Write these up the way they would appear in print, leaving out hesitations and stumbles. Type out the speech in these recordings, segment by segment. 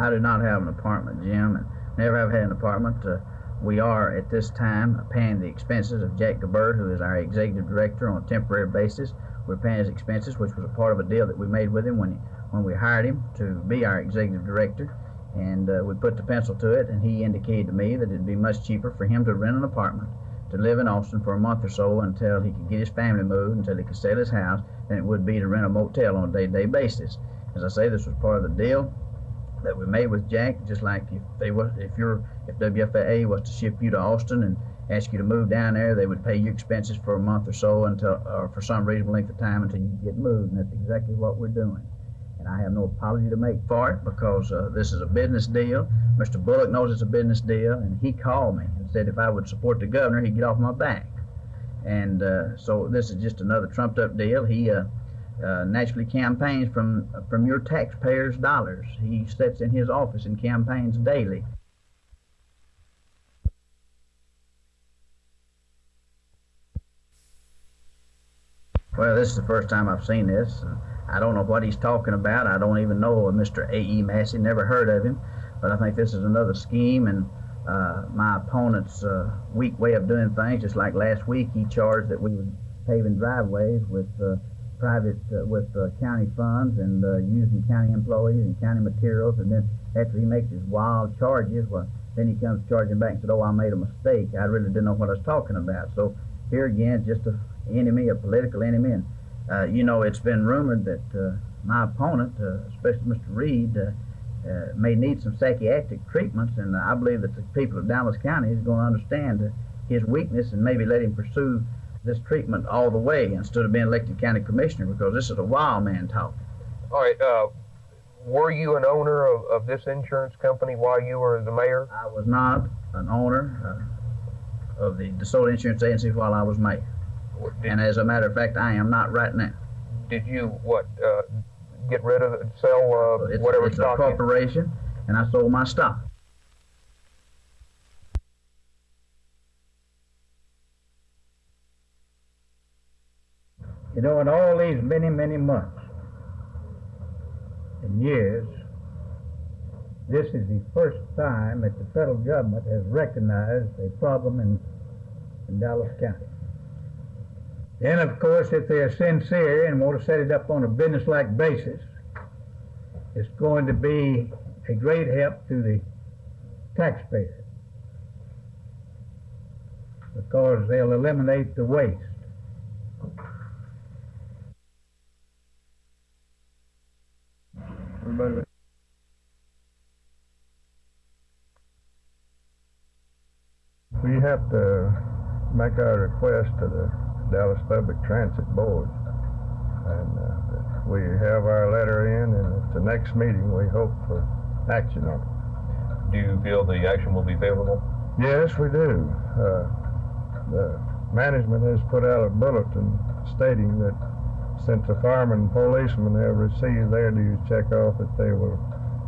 I do not have an apartment, Jim, and never have had an apartment. We are, at this time, paying the expenses of Jack Gabert, who is our executive director, on a temporary basis. We're paying his expenses, which was a part of a deal that we made with him when we hired him to be our executive director. And we put the pencil to it, and he indicated to me that it'd be much cheaper for him to rent an apartment to live in Austin for a month or so until he could get his family moved, until he could sell his house, than it would be to rent a motel on a day-to-day basis. As I say, this was part of the deal that we made with Jack, just like if WFAA was to ship you to Austin and ask you to move down there, they would pay you expenses for a month or so or for some reasonable length of time until you get moved, and that's exactly what we're doing. And I have no apology to make for it because this is a business deal. Mr. Bullock knows it's a business deal, and he called me and said if I would support the governor, he'd get off my back. And so this is just another trumped-up deal. He naturally campaigns from your taxpayers' dollars. He sits in his office and campaigns daily. Well, this is the first time I've seen this. I don't know what he's talking about. I don't even know Mr. A.E. Massey, never heard of him. But I think this is another scheme, and my opponent's weak way of doing things. Just like last week, he charged that we were paving driveways with county funds and using county employees and county materials. And then after he makes his wild charges, well, then he comes charging back and said, "Oh, I made a mistake. I really didn't know what I was talking about." So here again, just a political enemy. And it's been rumored that my opponent, especially Mr. Reed, may need some psychiatric treatments, and I believe that the people of Dallas County is going to understand his weakness and maybe let him pursue this treatment all the way instead of being elected county commissioner, because this is a wild man talking. All right. Were you an owner of this insurance company while you were the mayor? I was not an owner of the DeSoto Insurance Agency while I was mayor. And as a matter of fact, I am not right now. Did you, get rid of it, sell whatever it's stock? It's a corporation, and I sold my stock. In all these many, many months and years, this is the first time that the federal government has recognized a problem in Dallas County. Then, of course, if they are sincere and want to set it up on a business-like basis, it's going to be a great help to the taxpayer because they'll eliminate the waste. Everybody. We have to make our request to the Dallas Public Transit Board, and we have our letter in, and at the next meeting we hope for action on it. Do you feel the action will be favorable? Yes, we do. The management has put out a bulletin stating that since the firemen and policemen have received their dues check off, that they will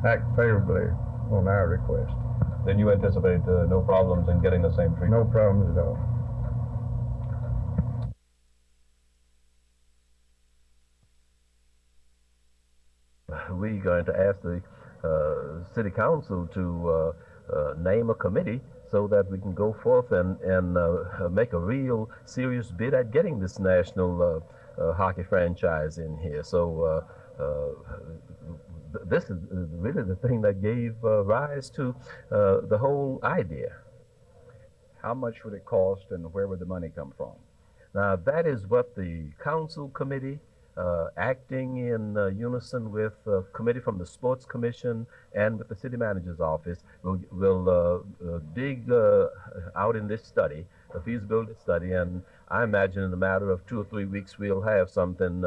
act favorably on our request. Then you anticipate no problems in getting the same treatment? No problems at all. We're going to ask the City Council to name a committee so that we can go forth and make a real serious bid at getting this national hockey franchise in here. So this is really the thing that gave rise to the whole idea. How much would it cost, and where would the money come from? Now, that is what the council committee, acting in unison with a committee from the Sports Commission and with the city manager's office, will dig out in this study, a feasibility study, and I imagine in a matter of 2 or 3 weeks we'll have something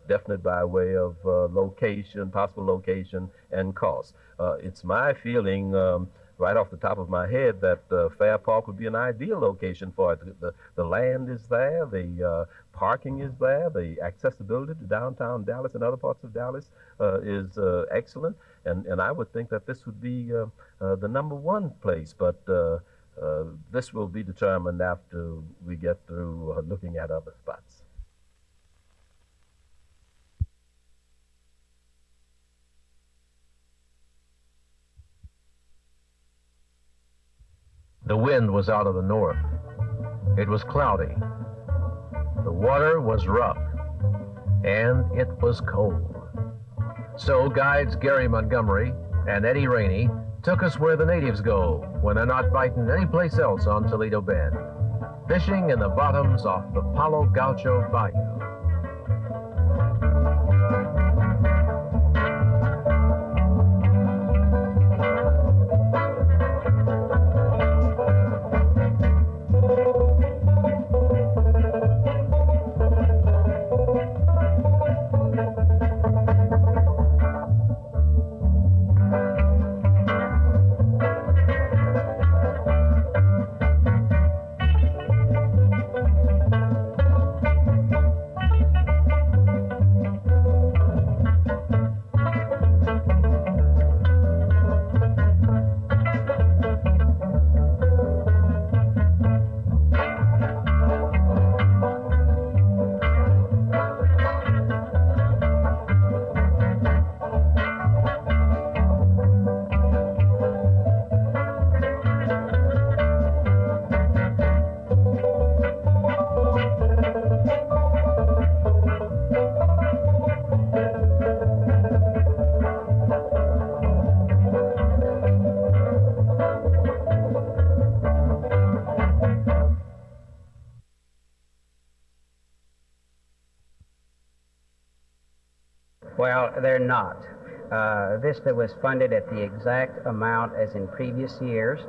definite by way of location, possible location, and cost. It's my feeling, right off the top of my head, that Fair Park would be an ideal location for it. The land is there, the parking is there, the accessibility to downtown Dallas and other parts of Dallas is excellent, and I would think that this would be the #1 place, but this will be determined after we get through looking at other spots. The wind was out of the north. It was cloudy. The water was rough. And it was cold. So guides Gary Montgomery and Eddie Rainey took us where the natives go when they're not biting any place else on Toledo Bend, fishing in the bottoms off the Palo Gaucho Bayou. Well, they're not. Vista was funded at the exact amount as in previous years,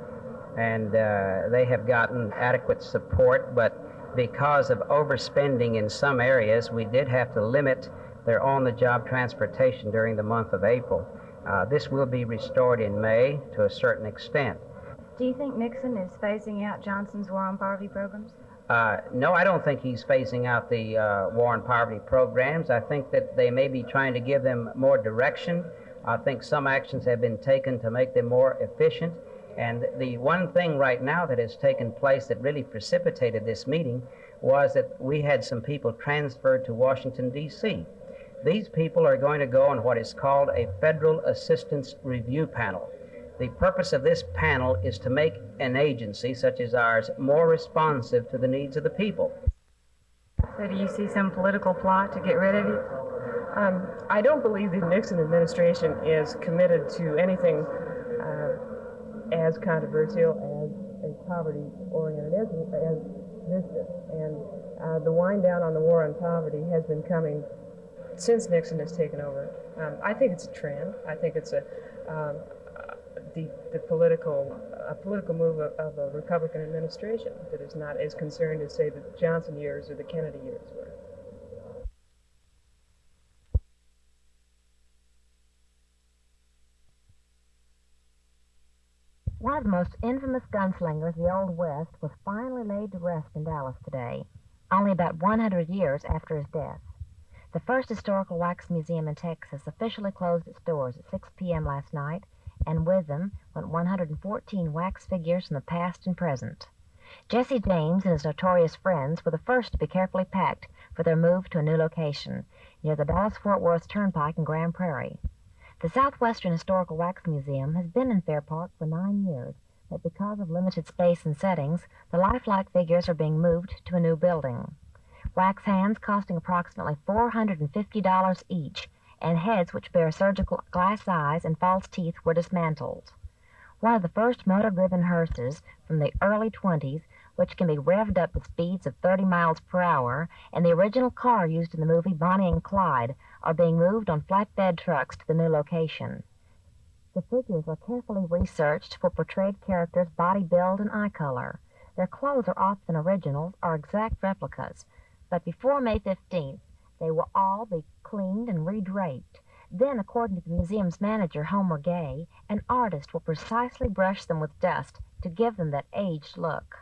and they have gotten adequate support, but because of overspending in some areas, we did have to limit their on-the-job transportation during the month of April. This will be restored in May to a certain extent. Do you think Nixon is phasing out Johnson's War on Poverty programs? No, I don't think he's phasing out the war on poverty programs. I think that they may be trying to give them more direction. I think some actions have been taken to make them more efficient. And the one thing right now that has taken place that really precipitated this meeting was that we had some people transferred to Washington, D.C. These people are going to go on what is called a Federal Assistance Review Panel. The purpose of this panel is to make an agency such as ours more responsive to the needs of the people. So do you see some political plot to get rid of you? I don't believe the Nixon administration is committed to anything as controversial as poverty-oriented as Vista. And the wind down on the war on poverty has been coming since Nixon has taken over. I think it's a trend. I think it's the political move of a Republican administration that is not as concerned as, say, the Johnson years or the Kennedy years were. One of the most infamous gunslingers of the Old West was finally laid to rest in Dallas today, only about 100 years after his death. The first historical wax museum in Texas officially closed its doors at 6 p.m. last night, and with them went 114 wax figures from the past and present. Jesse James and his notorious friends were the first to be carefully packed for their move to a new location near the Dallas-Fort Worth Turnpike in Grand Prairie. The Southwestern Historical Wax Museum has been in Fair Park for 9 years, but because of limited space and settings, the lifelike figures are being moved to a new building. Wax hands costing approximately $450 each, and heads which bear surgical glass eyes and false teeth were dismantled. One of the first motor-driven hearses from the early 20s, which can be revved up at speeds of 30 miles per hour, and the original car used in the movie Bonnie and Clyde, are being moved on flatbed trucks to the new location. The figures are carefully researched for portrayed characters' body build and eye color. Their clothes are often originals or exact replicas, but before May 15th, they will all be cleaned and redraped. Then, according to the museum's manager, Homer Gay, an artist will precisely brush them with dust to give them that aged look.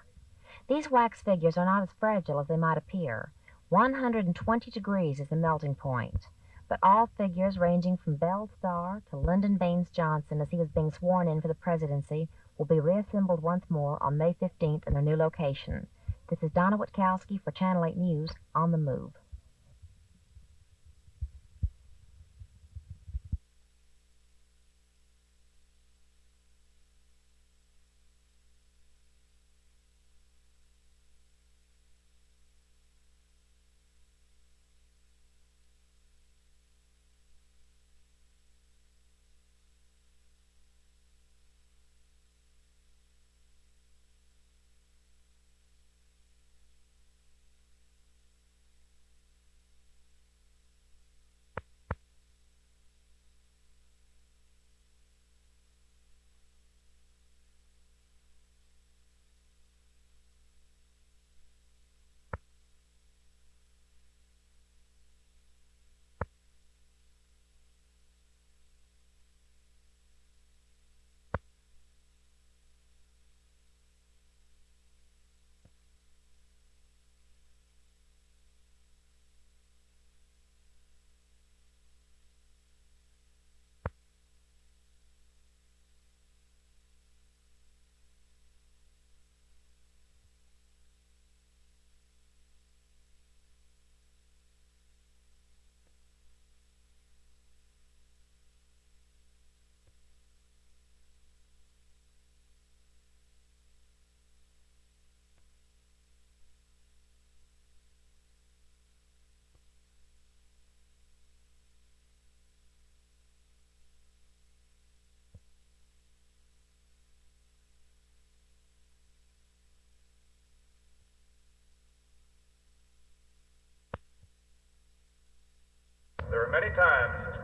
These wax figures are not as fragile as they might appear. 120 degrees is the melting point. But all figures ranging from Belle Starr to Lyndon Baines Johnson as he was being sworn in for the presidency will be reassembled once more on May 15th in their new location. This is Donna Witkowski for Channel 8 News on the Move.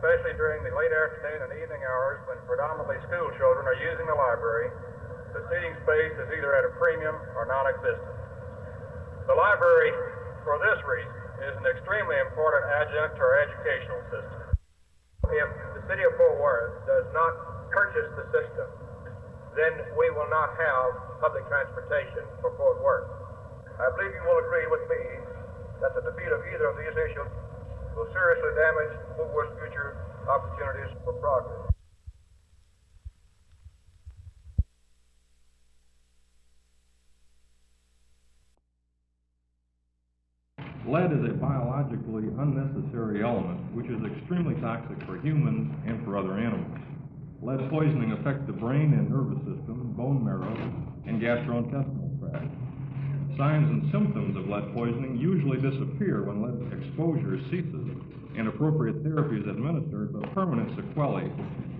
especially during the late afternoon and evening hours when predominantly school children are using the library, the seating space is either at a premium or non-existent. The library, for this reason, is an extremely important adjunct to our educational system. If the city of Fort Worth does not purchase the system, then we will not have public transportation for Fort Worth. I believe you will agree with me that the defeat of either of these issues will seriously damage Fort Worth's future opportunities for progress. Lead is a biologically unnecessary element which is extremely toxic for humans and for other animals. Lead poisoning affects the brain and nervous system, bone marrow, and gastrointestinal tract. Signs and symptoms of lead poisoning usually disappear when lead exposure ceases and appropriate therapy is administered, but permanent sequelae,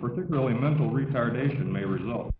particularly mental retardation, may result.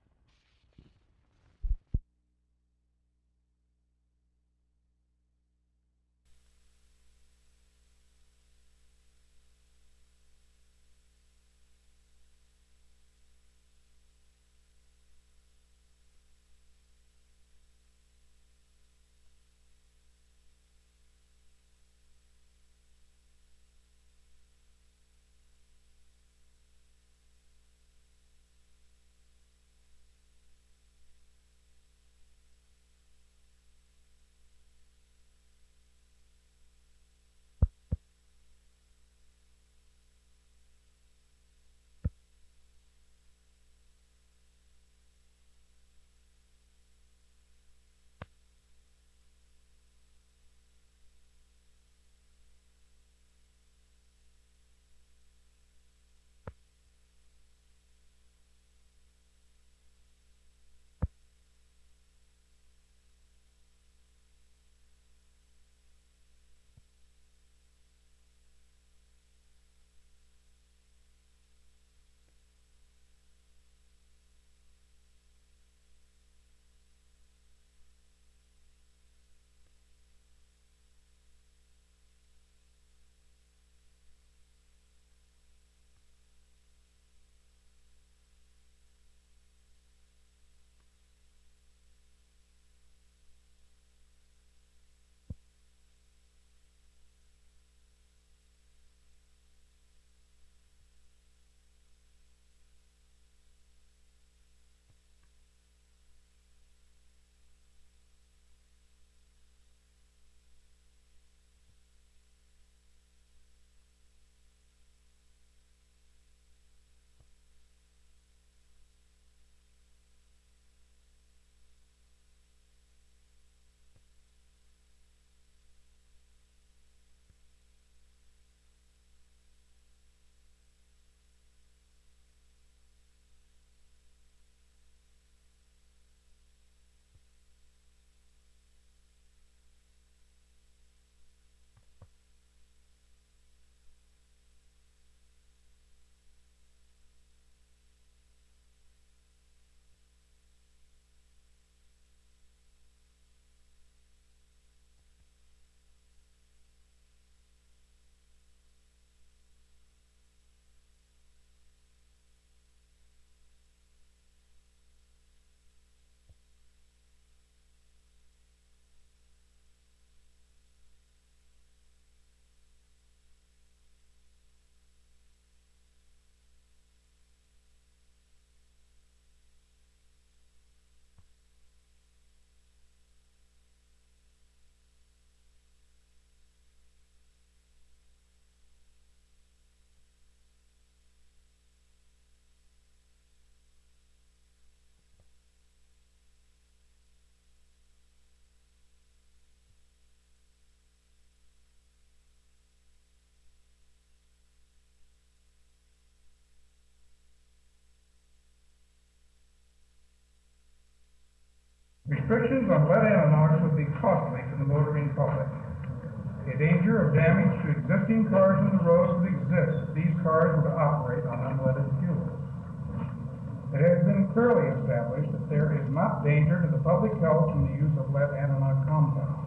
Restrictions on lead analogues would be costly to the motoring public. A danger of damage to existing cars on the roads would exist if these cars were to operate on unleaded fuel. It has been clearly established that there is not danger to the public health from the use of lead analog compounds.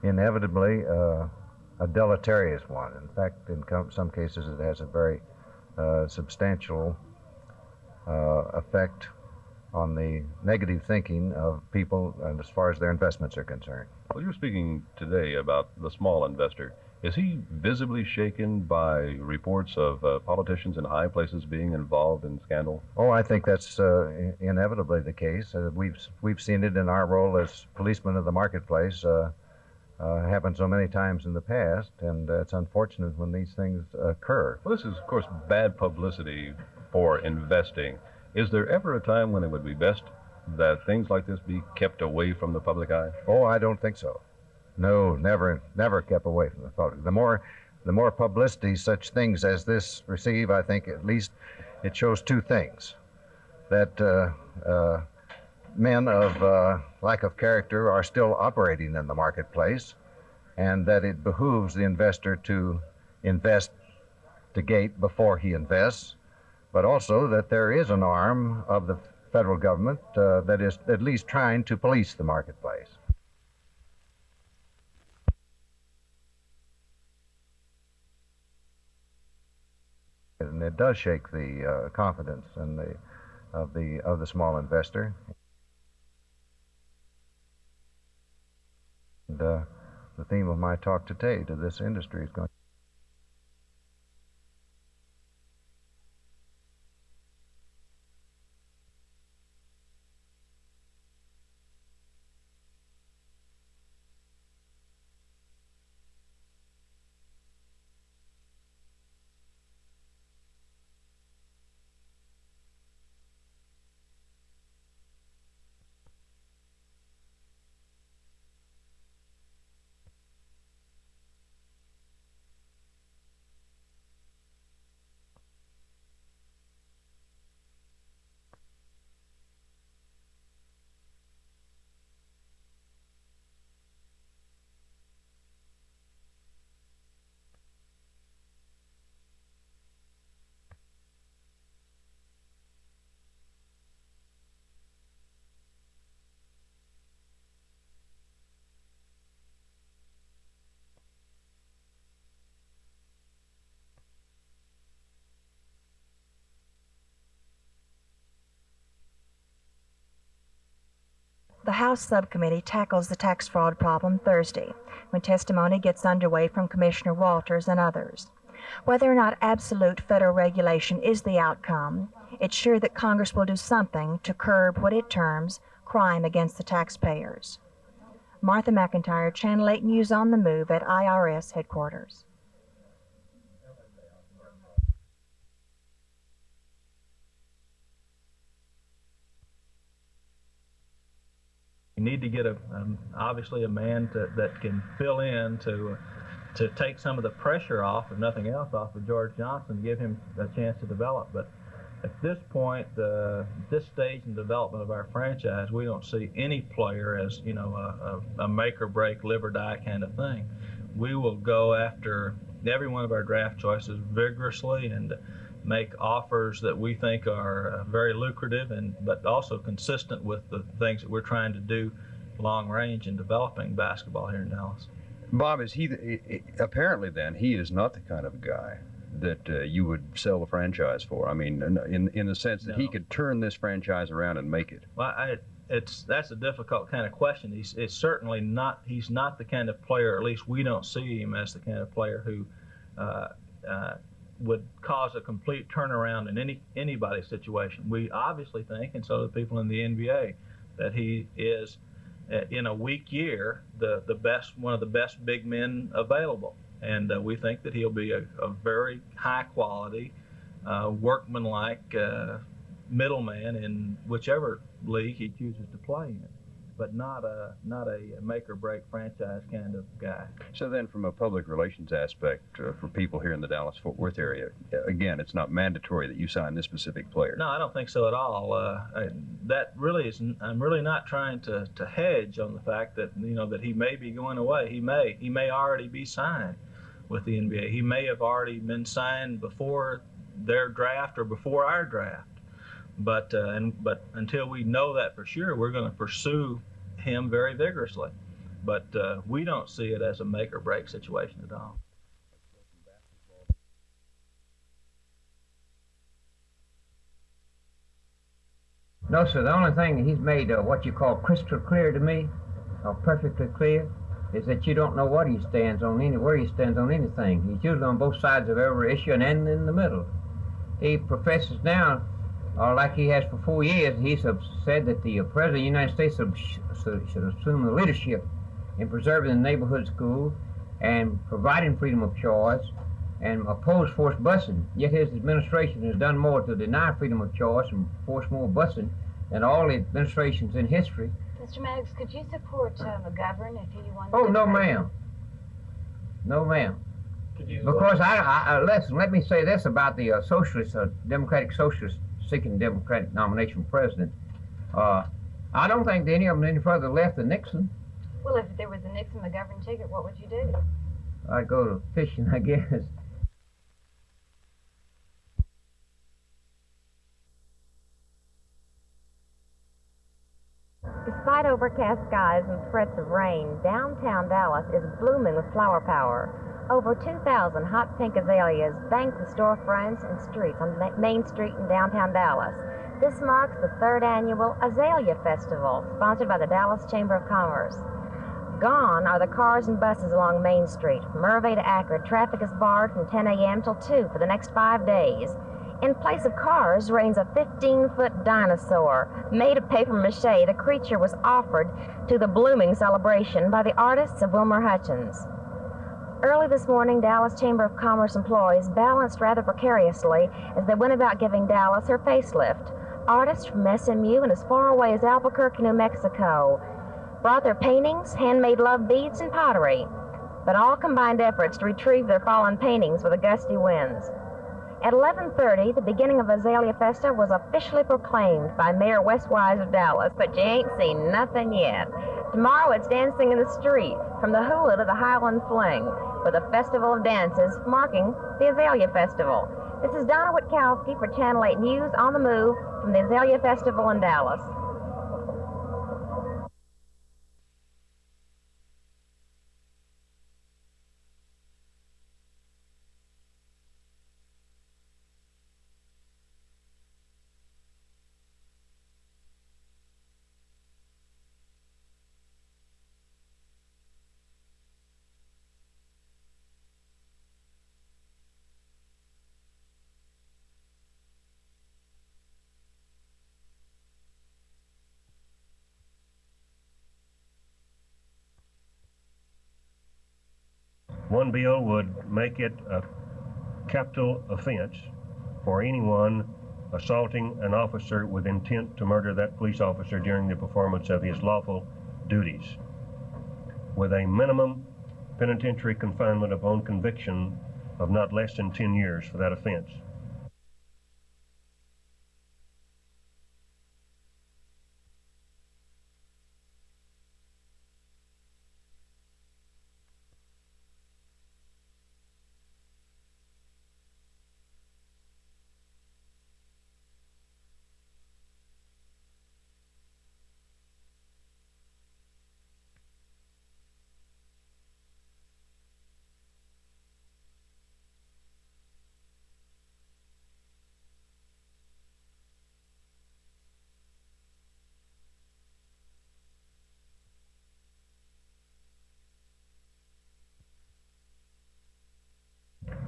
inevitably a deleterious one. In fact, in some cases, it has a very substantial effect on the negative thinking of people and as far as their investments are concerned. Well, you're speaking today about the small investor. Is he visibly shaken by reports of politicians in high places being involved in scandal? Oh, I think that's inevitably the case. We've seen it in our role as policemen of the marketplace. Happened so many times in the past, and it's unfortunate when these things occur. Well, this is, of course, bad publicity for investing. Is there ever a time when it would be best that things like this be kept away from the public eye? Oh, I don't think so. No, never kept away from the public. The more publicity such things as this receive, I think at least it shows two things. That men of lack of character are still operating in the marketplace, and that it behooves the investor to investigate before he invests, but also that there is an arm of the federal government that is at least trying to police the marketplace. And it does shake the confidence and of the small investor. And the theme of my talk today to this industry is going. The House subcommittee tackles the tax fraud problem Thursday, when testimony gets underway from Commissioner Walters and others. Whether or not absolute federal regulation is the outcome, it's sure that Congress will do something to curb what it terms crime against the taxpayers. Martha McIntyre, Channel 8 News on the Move at IRS headquarters. You need to get obviously a man that can fill in to take some of the pressure off, if nothing else, off of George Johnson, to give him a chance to develop. But at this point, this stage in development of our franchise, we don't see any player as a make or break, live or die kind of thing. We will go after every one of our draft choices vigorously and make offers that we think are very lucrative but also consistent with the things that we're trying to do long range in developing basketball here in Dallas. Bob, is apparently then he is not the kind of guy that you would sell the franchise for? I mean, in the sense that he could turn this franchise around and make it. Well, that's a difficult kind of question. He's not the kind of player, at least we don't see him as the kind of player who would cause a complete turnaround in anybody's situation. We obviously think, and so do people in the NBA, that he is, in a weak year, one of the best big men available. And we think that he'll be a very high quality, workmanlike middleman in whichever league he chooses to play in, but not a make or break franchise kind of guy. So then, from a public relations aspect, for people here in the Dallas-Fort Worth area, again, it's not mandatory that you sign this specific player. No, I don't think so at all. That really is. I'm really not trying to hedge on the fact that that he may be going away. He may already be signed with the NBA. He may have already been signed before their draft or before our draft. But until we know that for sure, we're going to pursue him very vigorously. but we don't see it as a make or break situation at all. No, sir. The only thing he's made what you call crystal clear to me, or perfectly clear, is that you don't know what he stands on, where he stands on anything. He's usually on both sides of every issue and in the middle. He professes now, or like he has for 4 years, he's said that the President of the United States should assume the leadership in preserving the neighborhood school and providing freedom of choice and oppose forced busing. Yet his administration has done more to deny freedom of choice and force more busing than all the administrations in history. Mr. Maddox, could you support McGovern if he wanted Oh, to? no, ma'am. No, ma'am. Because listen, let me say this about the Democratic Socialists seeking Democratic nomination for president. I don't think any of them any further left than Nixon. Well, if there was a Nixon-McGovern ticket, what would you do? I'd go to fishing, I guess. Despite overcast skies and threats of rain, downtown Dallas is blooming with flower power. Over 2,000 hot pink azaleas bank the storefronts and streets on Main Street in downtown Dallas. This marks the 3rd annual Azalea Festival, sponsored by the Dallas Chamber of Commerce. Gone are the cars and buses along Main Street. From Irvay to Akron, traffic is barred from 10 a.m. till 2 for the next 5 days. In place of cars reigns a 15-foot dinosaur. Made of papier-mâché, the creature was offered to the blooming celebration by the artists of Wilmer Hutchins. Early this morning, Dallas Chamber of Commerce employees balanced rather precariously as they went about giving Dallas her facelift. Artists from SMU and as far away as Albuquerque, New Mexico, brought their paintings, handmade love beads, and pottery, but all combined efforts to retrieve their fallen paintings with the gusty winds. At 11:30, the beginning of Azalea Festa was officially proclaimed by Mayor Wes Wise of Dallas, but you ain't seen nothing yet. Tomorrow it's dancing in the street, from the hula to the Highland Fling, with a festival of dances marking the Azalea Festival. This is Donna Witkowski for Channel 8 News on the Move from the Azalea Festival in Dallas. One bill would make it a capital offense for anyone assaulting an officer with intent to murder that police officer during the performance of his lawful duties, with a minimum penitentiary confinement upon conviction of not less than 10 years for that offense.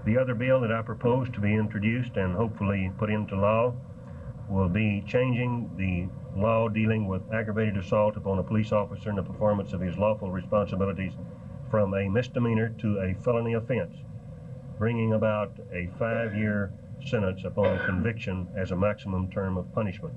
The other bill that I propose to be introduced and hopefully put into law will be changing the law dealing with aggravated assault upon a police officer in the performance of his lawful responsibilities from a misdemeanor to a felony offense, bringing about a 5-year sentence upon conviction as a maximum term of punishment.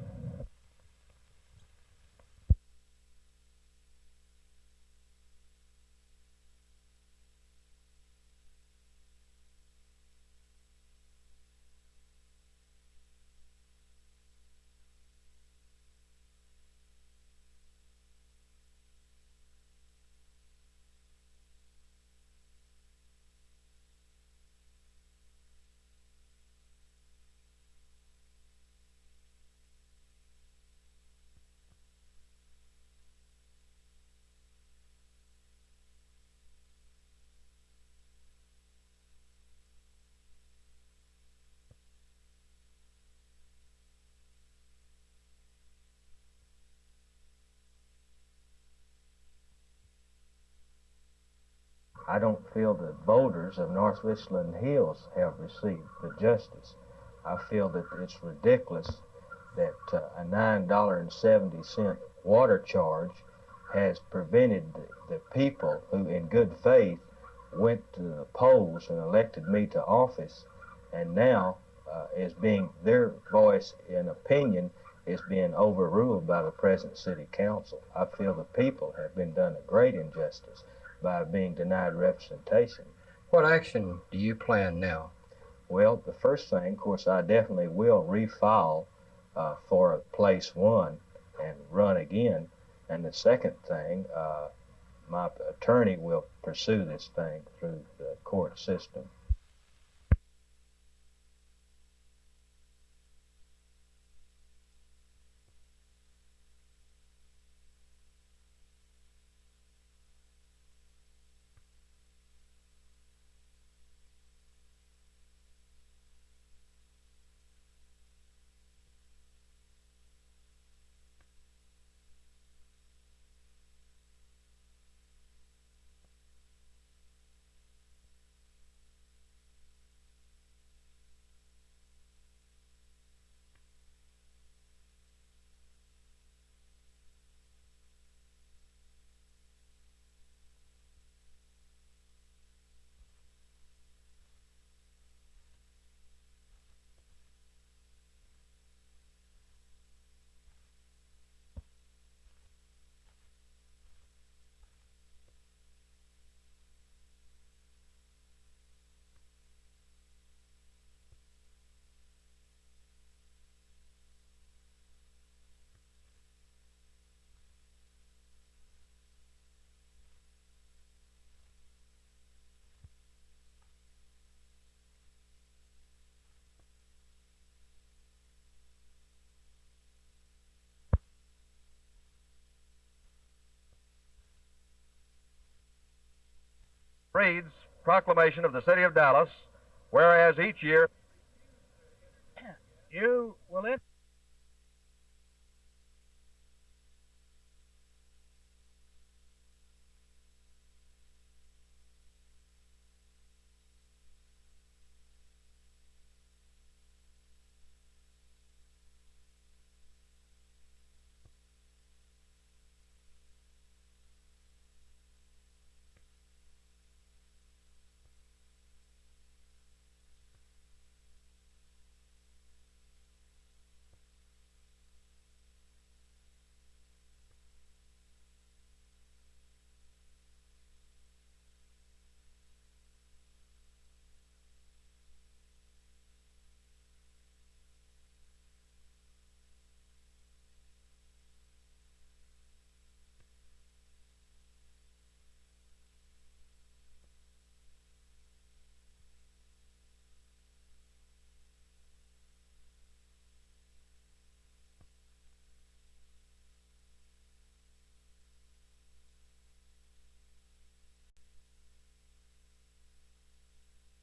I don't feel the voters of North Richland Hills have received the justice. I feel that it's ridiculous that a $9.70 water charge has prevented the people who in good faith went to the polls and elected me to office, and now their voice and opinion is being overruled by the present city council. I feel the people have been done a great injustice by being denied representation. What action do you plan now? Well, the first thing, of course, I definitely will refile for place 1 and run again. And the second thing, my attorney will pursue this thing through the court system. Reads Proclamation of the City of Dallas, whereas each year You will